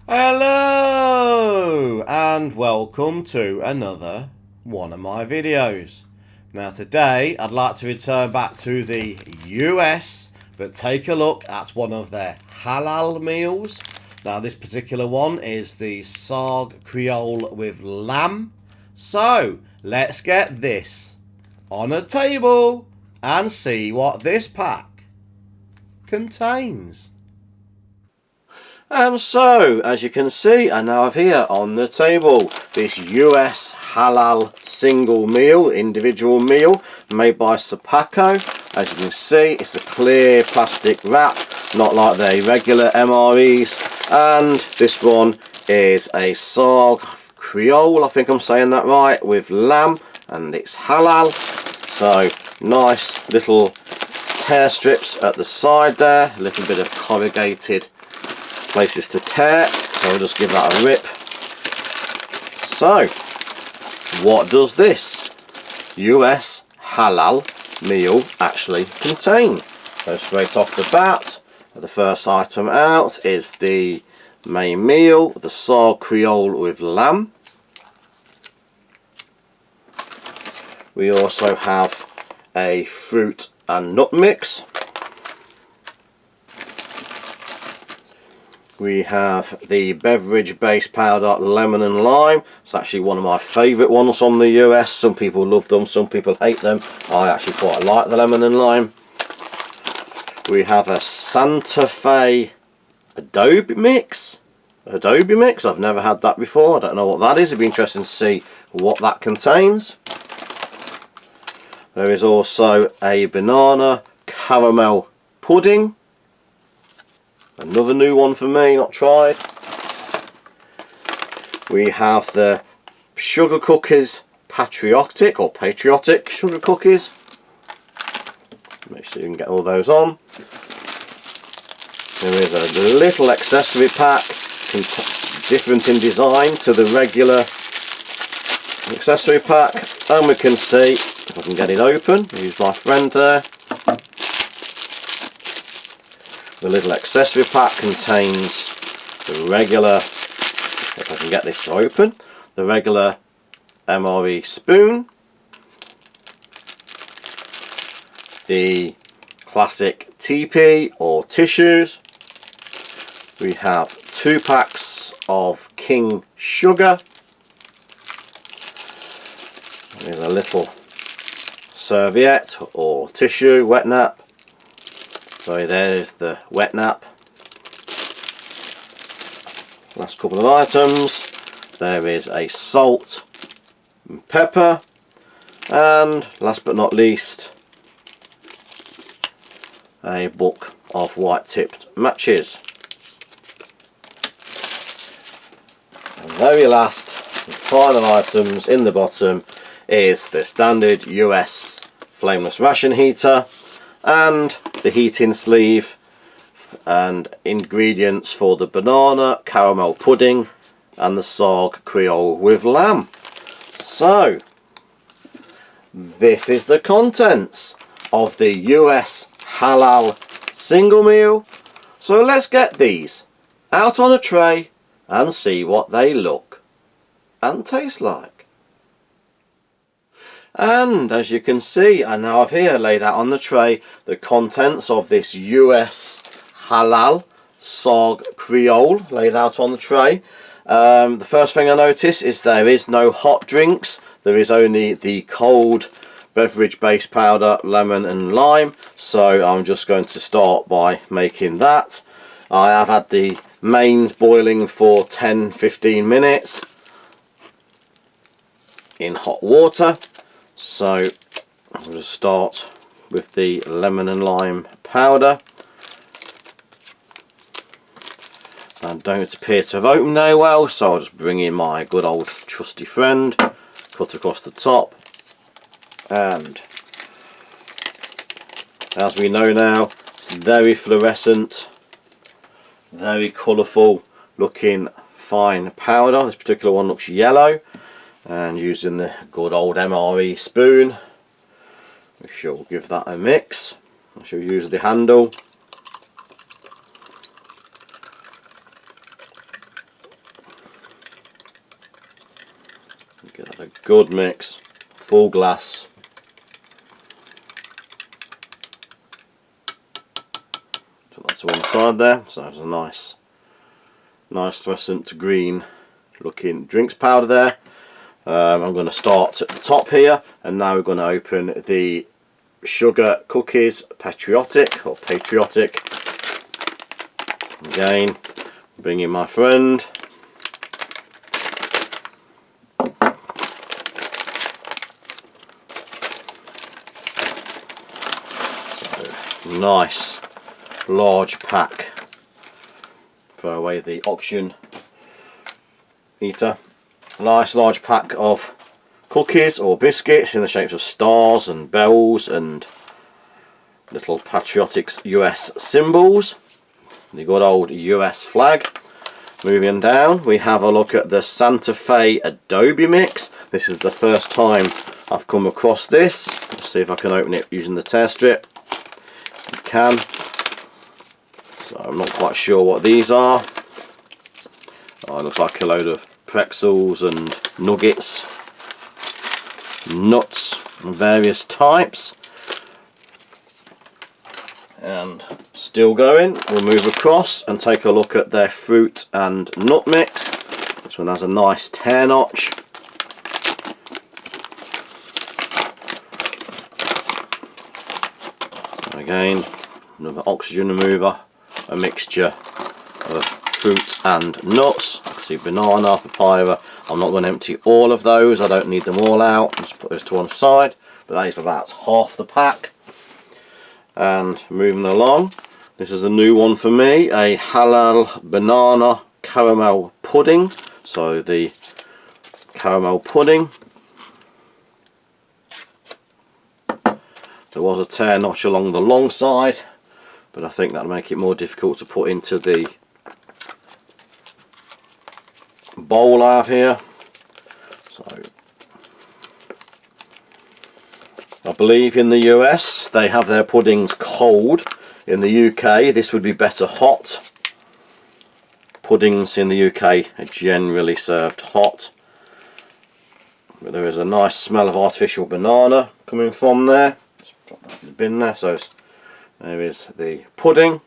Hello and welcome to another one of my videos. Now today I'd like to return back to the US but take a look at one of their halal meals. Now this particular one is the Saag Chole with lamb. So let's get this on a table and see what this pack contains. And so, as you can see, I now have here on the table this US halal single meal, individual meal, made by Sapaco. As you can see, it's a clear plastic wrap, not like the regular MREs. And this one is a Saag Chole, I think I'm saying that right, with lamb, and it's halal. So, nice little tear strips at the side there, a little bit of corrugated places to tear, so I'll just give that a rip. So, what does this US halal meal actually contain? So straight off the bat, the first item out is the main meal, the Saag Chole with lamb. We also have a fruit and nut mix. We have the beverage base powder lemon and lime. It's actually one of my favourite ones from the US. Some people love them, some people hate them. I actually quite like the lemon and lime. We have a Santa Fe adobe mix. I've never had that before. I don't know what that is. It'd be interesting to see what that contains. There is also a banana caramel pudding. Another new one for me, not tried. We have the sugar cookies patriotic sugar cookies. Make sure you can get all those on. There is a little accessory pack, different in design to the regular accessory pack. And we can see, if I can get it open, use my friend there. The little accessory pack contains the regular, if I can get this to open, the regular MRE spoon, the classic TP or tissues. We have 2 packs of King Sugar. There's a little serviette or tissue, wet nap. So there's the wet nap. Last couple of items. There is a salt and pepper. And last but not least, a book of white tipped matches. And very last and final items in the bottom is the standard US flameless ration heater and the heating sleeve and ingredients for the banana caramel pudding and the Saag Chole with lamb. So this is the contents of the US halal single meal. So let's get these out on a tray and see what they look and taste like. And as you can see, I now have here laid out on the tray the contents of this US halal Saag Chole laid out on the tray. The first thing I notice is there is no hot drinks. There is only the cold beverage base powder, lemon and lime. So I'm just going to start by making that. I have had the mains boiling for 10-15 minutes in hot water. So I'm going to start with the lemon and lime powder. I don't appear to have opened very well, so I'll just bring in my good old trusty friend, cut across the top, and as we know now, it's very fluorescent, very colourful looking fine powder. This particular one looks yellow. And using the good old MRE spoon, we shall give that a mix. I shall use the handle Good mix. Full glass. Put that to one side there. So there's a nice fluorescent green looking drinks powder there. I'm going to start at the top here, and now we're going to open the sugar cookies patriotic. Again, bring in my friend. So, nice large pack. Throw away the oxygen eater. Nice large pack of cookies or biscuits in the shapes of stars and bells and little patriotic US symbols. The good old US flag. Moving down, we have a look at the Santa Fe Adobe mix. This is the first time I've come across this. Let's see if I can open it using the tear strip. You can. So I'm not quite sure what these are. Oh, it looks like a load of pretzels and nuggets, nuts of various types. And still going, we'll move across and take a look at their fruit and nut mix. This one has a nice tear notch. So again, another oxygen remover, a mixture of fruit and nuts. You can see banana, papaya. I'm not going to empty all of those, I don't need them all out. Just put those to one side, but that is about half the pack. And moving along, this is a new one for me, a Halal banana caramel pudding. So the caramel pudding, there was a tear notch along the long side, but I think that'll make it more difficult to put into the bowl I have here. So I believe in the US they have their puddings cold. In the UK this would be better hot. Puddings in the UK are generally served hot. But there is a nice smell of artificial banana coming from there. Just drop that in the bin there. So there is the pudding.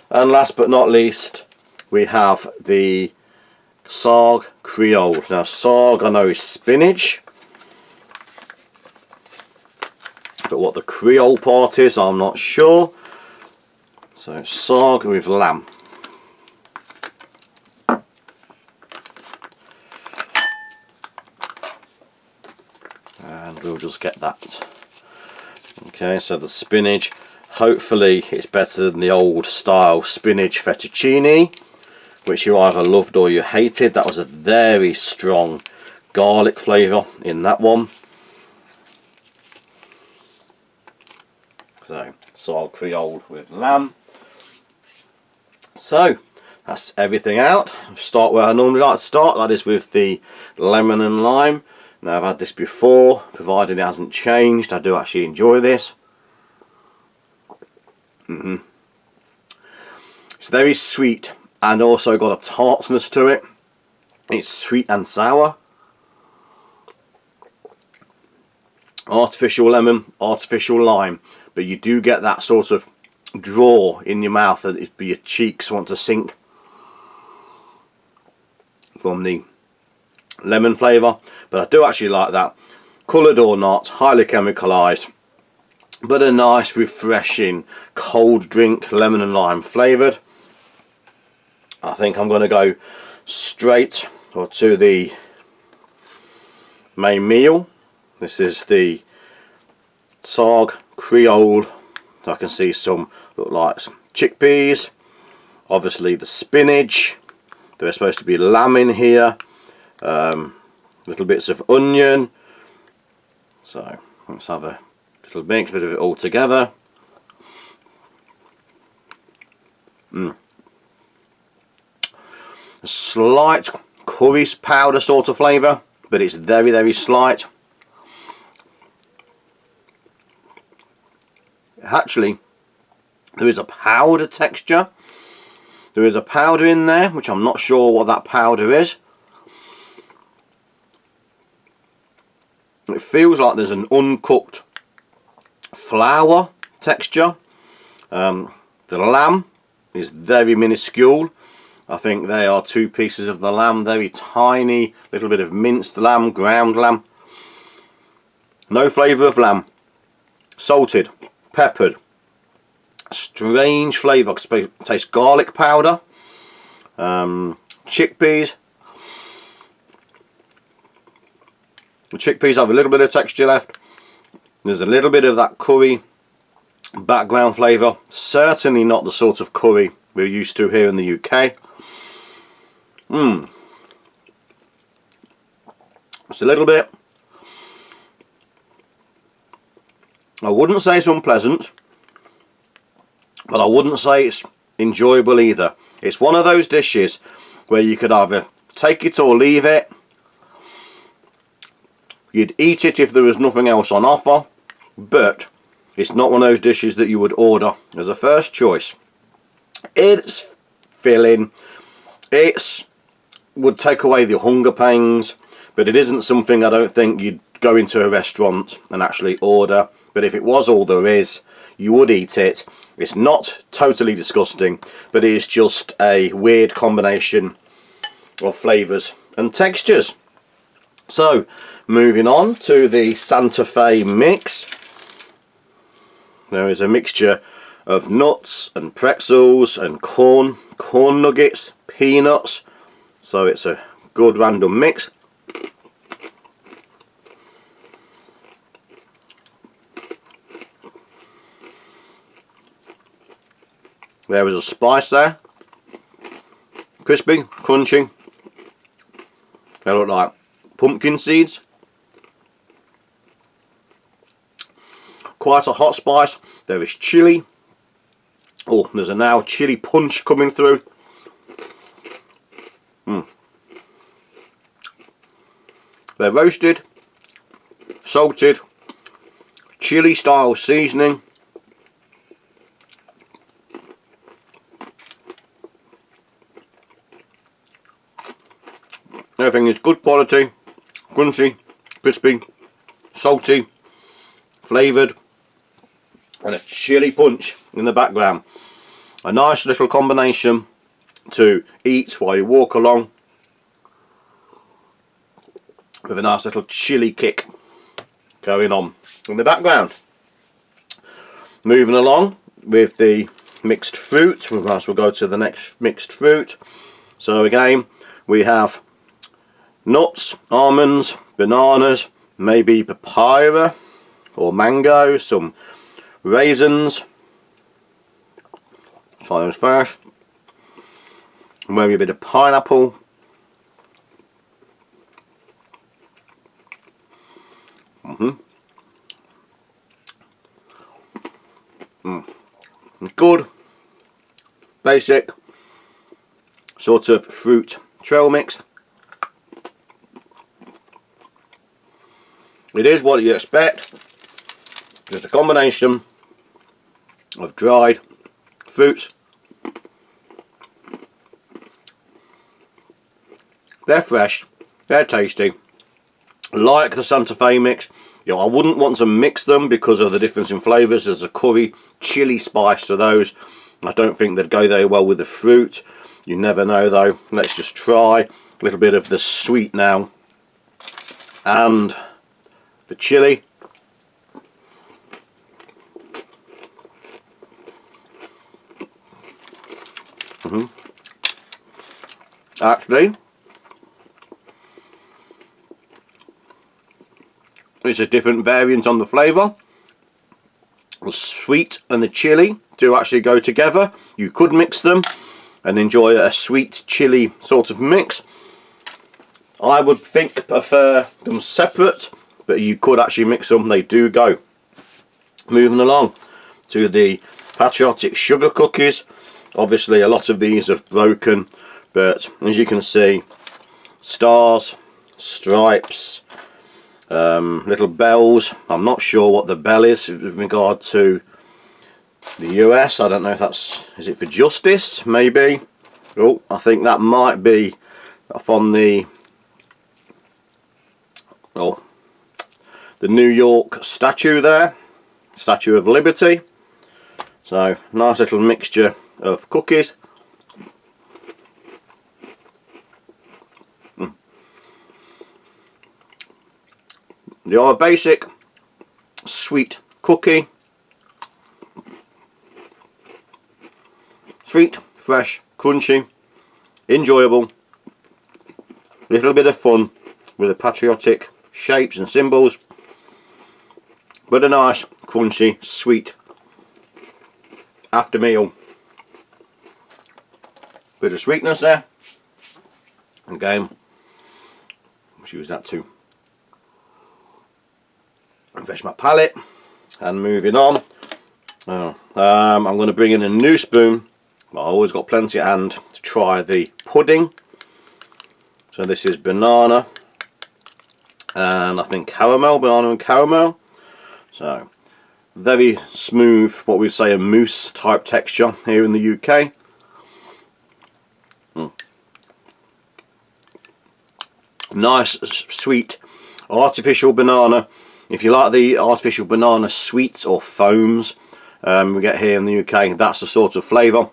And last but not least, we have the Saag Creole. Now Saag I know is spinach, but what the Creole part is I'm not sure. So Saag with lamb. And we'll just get that. Okay, so the spinach, hopefully it's better than the old style spinach fettuccine, which you either loved or you hated. That was a very strong garlic flavour in that one. So, Saag Creole with lamb. So, that's everything out. I'll start where I normally like to start, that is with the lemon and lime. Now I've had this before, provided it hasn't changed, I do actually enjoy this. It's very sweet and also got a tartness to it. It's sweet and sour. Artificial lemon, artificial lime, but you do get that sort of draw in your mouth that your cheeks want to sink from the lemon flavour. But I do actually like that. Coloured or not, highly chemicalised, but a nice refreshing cold drink, lemon and lime flavoured. I think I'm going to go straight to the main meal. This is the Saag Creole. So I can see some look like some chickpeas, obviously the spinach, there's supposed to be lamb in here, little bits of onion. So let's have a little mix, bit of it all together. A slight curry powder sort of flavour, but it's very, very slight. Actually, there is a powder texture. There is a powder in there, which I'm not sure what that powder is. It feels like there's an uncooked flour texture. The lamb is very minuscule. I think they are 2 pieces of the lamb, very tiny, little bit of minced lamb, ground lamb. No flavour of lamb. Salted, peppered, strange flavour. I taste garlic powder, chickpeas. The chickpeas have a little bit of texture left. There's a little bit of that curry background flavour. Certainly not the sort of curry we're used to here in the UK. It's a little bit. I wouldn't say it's unpleasant, but I wouldn't say it's enjoyable either. It's one of those dishes where you could either take it or leave it. You'd eat it if there was nothing else on offer, but it's not one of those dishes that you would order as a first choice. It's filling. It would take away the hunger pangs, but it isn't something I don't think you'd go into a restaurant and actually order. But if it was all there is, you would eat it. It's not totally disgusting, but it is just a weird combination of flavours and textures. So, moving on to the Santa Fe mix. There is a mixture of nuts and pretzels and corn nuggets, peanuts. So it's a good random mix. There is a spice there. Crispy, crunchy. They look like pumpkin seeds. Quite a hot spice. There is chili. Oh, there's a now chili punch coming through. They're roasted, salted, chili style seasoning. Everything is good quality, crunchy, crispy, salty, flavoured, and a chili punch in the background. A nice little combination to eat while you walk along, with a nice little chili kick going on in the background. Moving along with the mixed fruit, we might as well go to the next mixed fruit. So again, we have nuts, almonds, bananas, maybe papaya or mango, some raisins. Try those first. Maybe a bit of pineapple. Good, basic sort of fruit trail mix. It is what you expect, just a combination of dried fruits. They're fresh, they're tasty, like the Santa Fe mix. You know, I wouldn't want to mix them because of the difference in flavours. There's a curry chili spice to those. I don't think they'd go very well with the fruit. You never know though. Let's just try a little bit of the sweet now and the chili. Actually, it's a different variant on the flavour. The sweet and the chili do actually go together. You could mix them and enjoy a sweet chili sort of mix. I would prefer them separate, but you could actually mix them. They do go. Moving along to the patriotic sugar cookies. Obviously a lot of these have broken, but as you can see, stars, stripes, little bells. I'm not sure what the bell is with regard to the US. I don't know if that's, is it for justice maybe? Oh, I think that might be from the, oh, the New York statue there, Statue of Liberty. So nice little mixture of cookies. They are a basic sweet cookie. Sweet, fresh, crunchy, enjoyable. A little bit of fun with the patriotic shapes and symbols. But a nice, crunchy, sweet after meal. Bit of sweetness there. Again, let's use that to refresh my palate. And moving on, I'm going to bring in a new spoon. I've always got plenty at hand to try the pudding. So this is banana and I think caramel, banana and caramel. So very smooth, what we say a mousse type texture here in the UK. Nice, sweet, artificial banana. If you like the artificial banana sweets or foams we get here in the UK, that's the sort of flavour.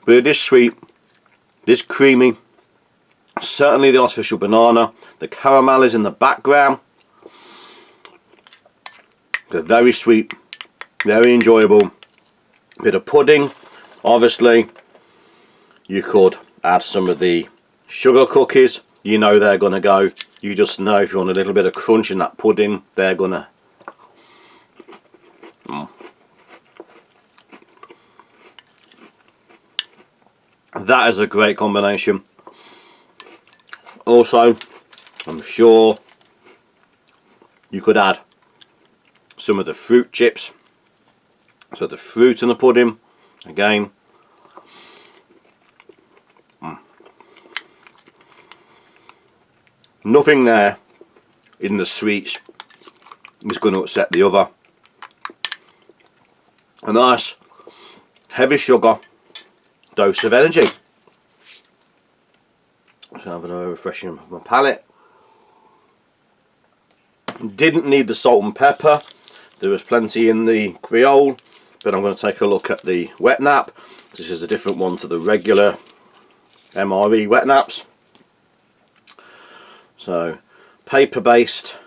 But it is sweet, it is creamy. Certainly the artificial banana. The caramel is in the background. They're very sweet, very enjoyable. Bit of pudding. Obviously, you could add some of the sugar cookies. You know they're going to go. You just know if you want a little bit of crunch in that pudding, they're going to... That is a great combination. Also, I'm sure you could add some of the fruit chips. So the fruit in the pudding, again. Nothing there in the sweets is going to upset the other. A nice heavy sugar dose of energy. So have a refreshing of my palate. Didn't need the salt and pepper. There was plenty in the Creole, but I'm going to take a look at the wet nap. This is a different one to the regular MRE wet naps. So paper based,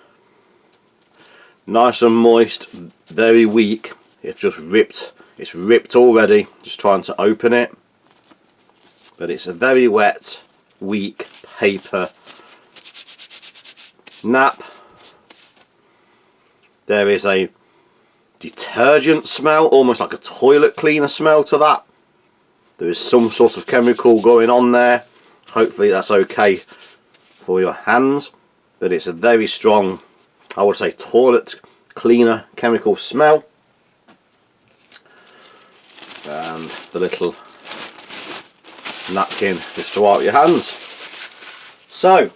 nice and moist, very weak. It's just ripped. It's ripped already. Just trying to open it, but it's a very wet, weak paper nap. There is a detergent smell, almost like a toilet cleaner smell to that. There is some sort of chemical going on there. Hopefully that's okay for your hands, but it's a very strong, I would say, toilet cleaner chemical smell. And the little napkin just to wipe your hands. So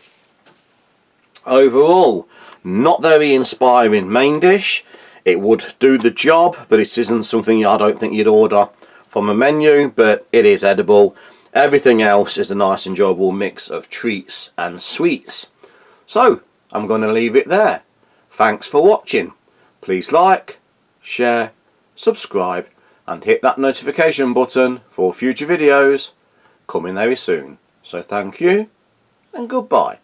overall, not very inspiring main dish. It would do the job, but it isn't something I don't think you'd order from a menu, but it is edible. Everything else is a nice enjoyable mix of treats and sweets. So I'm going to leave it there. Thanks for watching. Please like, share, subscribe and hit that notification button for future videos coming very soon. So thank you and goodbye.